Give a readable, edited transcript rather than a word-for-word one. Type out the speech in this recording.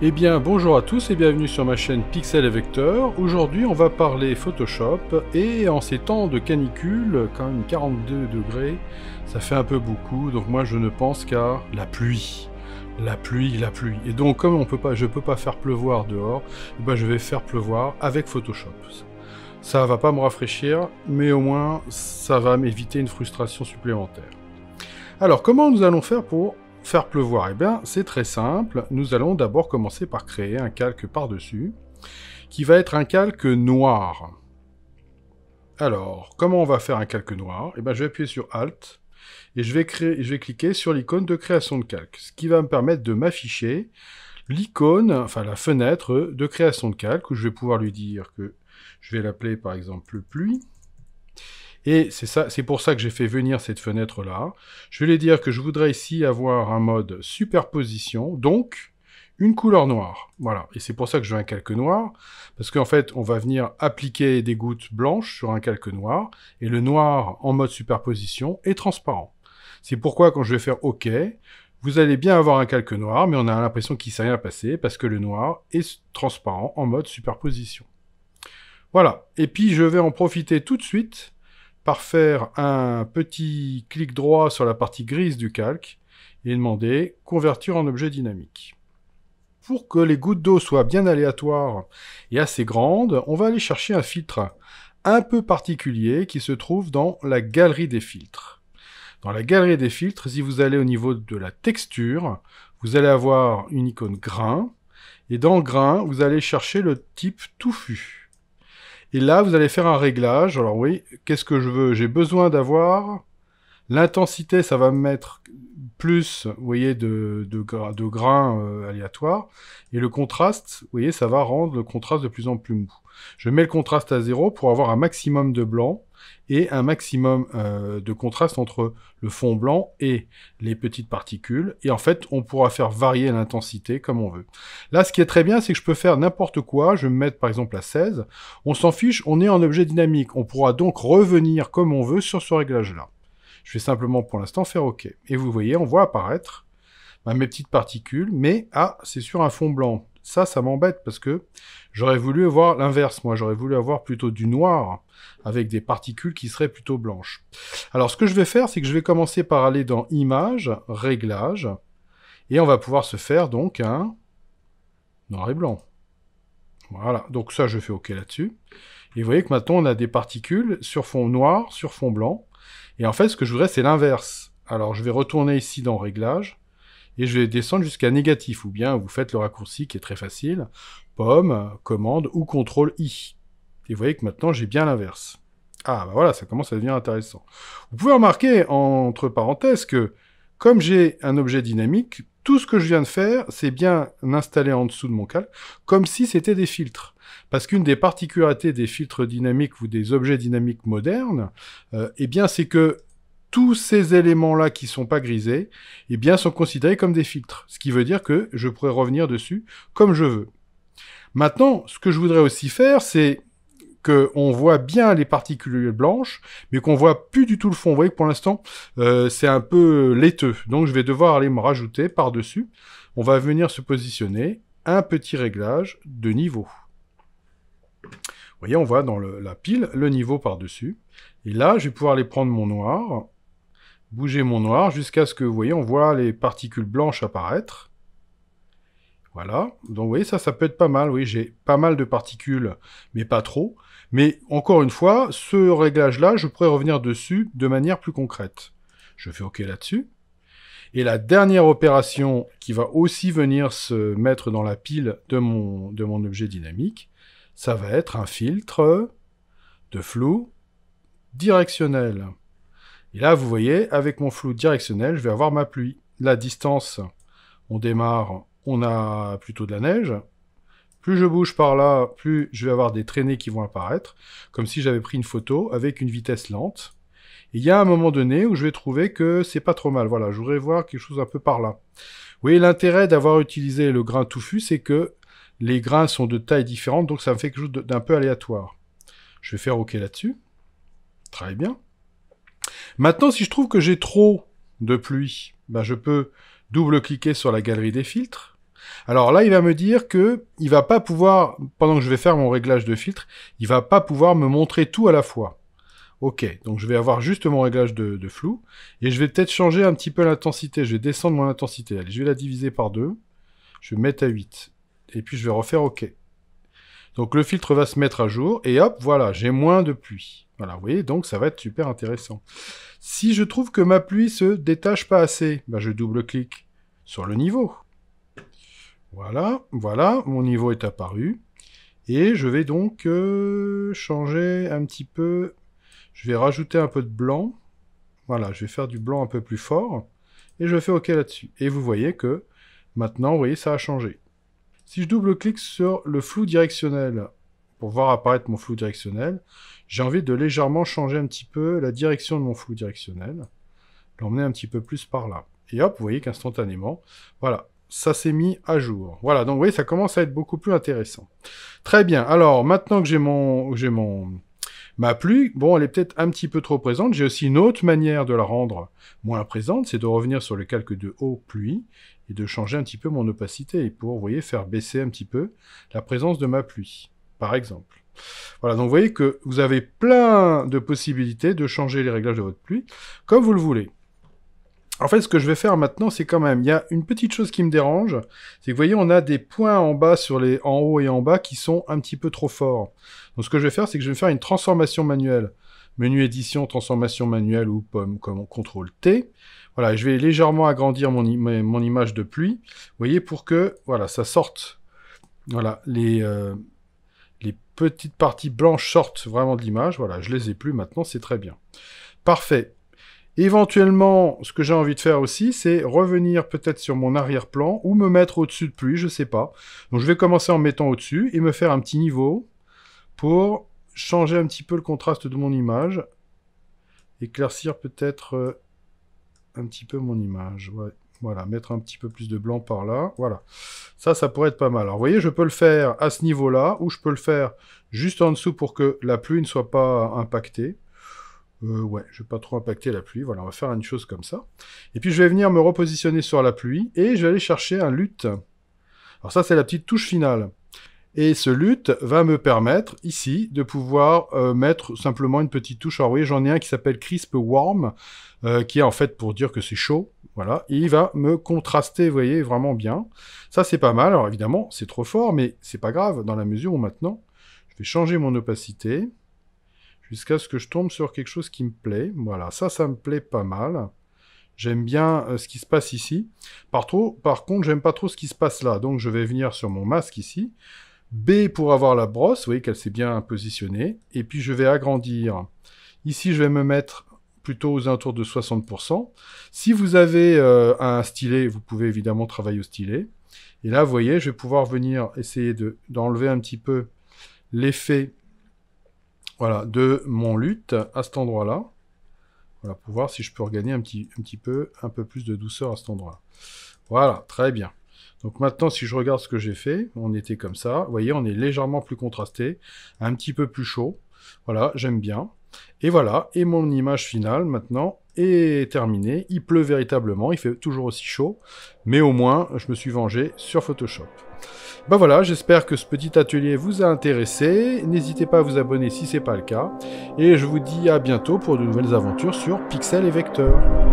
Eh bien, bonjour à tous et bienvenue sur ma chaîne Pixel et Vecteur. Aujourd'hui, on va parler Photoshop et en ces temps de canicule, quand même 42 degrés, ça fait un peu beaucoup, donc moi je ne pense qu'à la pluie. La pluie, la pluie. Et donc, comme je peux pas faire pleuvoir dehors, eh ben, je vais faire pleuvoir avec Photoshop. Ça va pas me rafraîchir, mais au moins, ça va m'éviter une frustration supplémentaire. Alors, comment nous allons faire pour faire pleuvoir? Eh bien, c'est très simple. Nous allons d'abord commencer par créer un calque par-dessus, qui va être un calque noir. Alors, comment on va faire un calque noir? Eh bien, je vais appuyer sur Alt, et je vais cliquer sur l'icône de création de calque, ce qui va me permettre de m'afficher l'icône, enfin la fenêtre de création de calque, où je vais pouvoir lui dire que je vais l'appeler par exemple pluie. Et c'est pour ça que j'ai fait venir cette fenêtre-là. Je vais lui dire que je voudrais ici avoir un mode superposition, donc une couleur noire. Voilà, et c'est pour ça que je veux un calque noir, parce qu'en fait, on va venir appliquer des gouttes blanches sur un calque noir, et le noir en mode superposition est transparent. C'est pourquoi quand je vais faire OK, vous allez bien avoir un calque noir, mais on a l'impression qu'il ne s'est rien passé, parce que le noir est transparent en mode superposition. Voilà, et puis je vais en profiter tout de suite par faire un petit clic droit sur la partie grise du calque et demander « Convertir en objet dynamique ». Pour que les gouttes d'eau soient bien aléatoires et assez grandes, on va aller chercher un filtre un peu particulier qui se trouve dans la galerie des filtres. Dans la galerie des filtres, si vous allez au niveau de la texture, vous allez avoir une icône grain, et dans grain, vous allez chercher le type touffu. Et là, vous allez faire un réglage. Alors oui, qu'est-ce que je veux? J'ai besoin d'avoir l'intensité, ça va me mettre plus, vous voyez, de grains aléatoires. Et le contraste, vous voyez, ça va rendre le contraste de plus en plus mou. Je mets le contraste à 0 pour avoir un maximum de blanc et un maximum de contraste entre le fond blanc et les petites particules. Et en fait, on pourra faire varier l'intensité comme on veut. Là, ce qui est très bien, c'est que je peux faire n'importe quoi. Je vais me mettre par exemple à 16. On s'en fiche, on est en objet dynamique. On pourra donc revenir comme on veut sur ce réglage-là. Je vais simplement pour l'instant faire OK. Et vous voyez, on voit apparaître mes petites particules, mais c'est sur un fond blanc. Ça m'embête parce que j'aurais voulu voir l'inverse. Moi, j'aurais voulu avoir plutôt du noir avec des particules qui seraient plutôt blanches. Alors, ce que je vais faire, c'est que je vais commencer par aller dans Images, Réglages, et on va pouvoir se faire donc un noir et blanc. Voilà, donc ça, je fais OK là-dessus. Et vous voyez que maintenant, on a des particules sur fond noir, sur fond blanc. Et en fait, ce que je voudrais, c'est l'inverse. Alors, je vais retourner ici dans Réglages, et je vais descendre jusqu'à négatif, ou bien vous faites le raccourci qui est très facile, pomme, commande ou CTRL-I. Et vous voyez que maintenant j'ai bien l'inverse. Ah bah voilà, ça commence à devenir intéressant. Vous pouvez remarquer, entre parenthèses, que comme j'ai un objet dynamique, tout ce que je viens de faire, c'est bien installer en dessous de mon calque, comme si c'était des filtres. Parce qu'une des particularités des filtres dynamiques ou des objets dynamiques modernes, eh bien c'est que tous ces éléments-là qui ne sont pas grisés, eh bien, sont considérés comme des filtres. Ce qui veut dire que je pourrais revenir dessus comme je veux. Maintenant, ce que je voudrais aussi faire, c'est qu'on voit bien les particules blanches, mais qu'on voit plus du tout le fond. Vous voyez que pour l'instant, c'est un peu laiteux. Donc, je vais devoir aller me rajouter par-dessus. On va venir se positionner un petit réglage de niveau. Vous voyez, on voit dans la pile le niveau par-dessus. Et là, je vais pouvoir aller prendre mon noir, bouger mon noir jusqu'à ce que, vous voyez, on voit les particules blanches apparaître. Voilà. Donc, vous voyez, ça peut être pas mal. Oui, j'ai pas mal de particules, mais pas trop. Mais, encore une fois, ce réglage-là, je pourrais revenir dessus de manière plus concrète. Je fais OK là-dessus. Et la dernière opération qui va aussi venir se mettre dans la pile de mon objet dynamique, ça va être un filtre de flou directionnel. Et là, vous voyez, avec mon flou directionnel, je vais avoir ma pluie. La distance, on démarre, on a plutôt de la neige. Plus je bouge par là, plus je vais avoir des traînées qui vont apparaître, comme si j'avais pris une photo avec une vitesse lente. Et il y a un moment donné où je vais trouver que c'est pas trop mal. Voilà, je voudrais voir quelque chose un peu par là. Vous voyez, l'intérêt d'avoir utilisé le grain touffu, c'est que les grains sont de tailles différentes, donc ça me fait quelque chose d'un peu aléatoire. Je vais faire OK là-dessus. Très bien. Maintenant, si je trouve que j'ai trop de pluie, ben je peux double-cliquer sur la galerie des filtres. Alors là, il va me dire que il va pas pouvoir, pendant que je vais faire mon réglage de filtre, il va pas pouvoir me montrer tout à la fois. Ok, donc je vais avoir juste mon réglage de flou, et je vais peut-être changer un petit peu l'intensité, je vais descendre mon intensité. Allez, je vais la diviser par 2, je vais mettre à 8, et puis je vais refaire OK. Donc le filtre va se mettre à jour, et hop, voilà, j'ai moins de pluie. Voilà, vous voyez, donc ça va être super intéressant. Si je trouve que ma pluie se détache pas assez, ben je double-clique sur le niveau. Voilà, voilà, mon niveau est apparu. Et je vais donc changer un petit peu. Je vais rajouter un peu de blanc. Voilà, je vais faire du blanc un peu plus fort. Et je fais OK là-dessus. Et vous voyez que maintenant, vous voyez, ça a changé. Si je double-clique sur le flou directionnel, pour voir apparaître mon flou directionnel, j'ai envie de légèrement changer un petit peu la direction de mon flou directionnel. L'emmener un petit peu plus par là. Et hop, vous voyez qu'instantanément, voilà, ça s'est mis à jour. Voilà, donc vous voyez, ça commence à être beaucoup plus intéressant. Très bien, alors maintenant que j'ai ma pluie, bon, elle est peut-être un petit peu trop présente. J'ai aussi une autre manière de la rendre moins présente, c'est de revenir sur le calque de haut pluie et de changer un petit peu mon opacité pour, vous voyez, faire baisser un petit peu la présence de ma pluie, par exemple. Voilà, donc vous voyez que vous avez plein de possibilités de changer les réglages de votre pluie comme vous le voulez. En fait, ce que je vais faire maintenant, c'est quand même, il y a une petite chose qui me dérange, c'est que vous voyez, on a des points en bas en haut et en bas qui sont un petit peu trop forts. Donc ce que je vais faire, c'est que je vais faire une transformation manuelle. Menu édition, transformation manuelle ou comme CTRL T. Voilà, je vais légèrement agrandir mon image de pluie. Vous voyez, pour que, voilà, ça sorte. Voilà, les petites parties blanches sortent vraiment de l'image. Voilà, je les ai plus maintenant, c'est très bien. Parfait. Éventuellement, ce que j'ai envie de faire aussi, c'est revenir peut-être sur mon arrière-plan ou me mettre au-dessus de pluie, je sais pas. Donc je vais commencer en me mettant au-dessus et me faire un petit niveau pour changer un petit peu le contraste de mon image. Éclaircir peut-être un petit peu mon image. Ouais. Voilà, mettre un petit peu plus de blanc par là. Voilà. Ça pourrait être pas mal. Alors vous voyez, je peux le faire à ce niveau-là ou je peux le faire juste en dessous pour que la pluie ne soit pas impactée. Ouais, je vais pas trop impacter la pluie. Voilà, on va faire une chose comme ça. Et puis, je vais venir me repositionner sur la pluie et je vais aller chercher un LUT. Alors ça, c'est la petite touche finale. Et ce LUT va me permettre, ici, de pouvoir mettre simplement une petite touche. Alors, vous voyez, j'en ai un qui s'appelle Crisp Warm, qui est en fait pour dire que c'est chaud. Voilà, et il va me contraster, vous voyez, vraiment bien. Ça, c'est pas mal. Alors, évidemment, c'est trop fort, mais c'est pas grave, dans la mesure où maintenant, je vais changer mon opacité jusqu'à ce que je tombe sur quelque chose qui me plaît. Voilà, ça me plaît pas mal. J'aime bien ce qui se passe ici. Par contre, j'aime pas trop ce qui se passe là. Donc, je vais venir sur mon masque ici. B pour avoir la brosse. Vous voyez qu'elle s'est bien positionnée. Et puis, je vais agrandir. Ici, je vais me mettre plutôt aux alentours de 60%. Si vous avez un stylet, vous pouvez évidemment travailler au stylet. Et là, vous voyez, je vais pouvoir venir essayer d'enlever un petit peu l'effet. Voilà, de mon LUT à cet endroit-là. Voilà, pour voir si je peux regagner un peu plus de douceur à cet endroit-là. Voilà, très bien. Donc maintenant, si je regarde ce que j'ai fait, on était comme ça. Vous voyez, on est légèrement plus contrasté, un petit peu plus chaud. Voilà, j'aime bien. Et voilà, et mon image finale, maintenant, est terminée. Il pleut véritablement, il fait toujours aussi chaud. Mais au moins, je me suis vengé sur Photoshop. Ben voilà, j'espère que ce petit atelier vous a intéressé. N'hésitez pas à vous abonner si ce n'est pas le cas. Et je vous dis à bientôt pour de nouvelles aventures sur Pixel et Vecteur.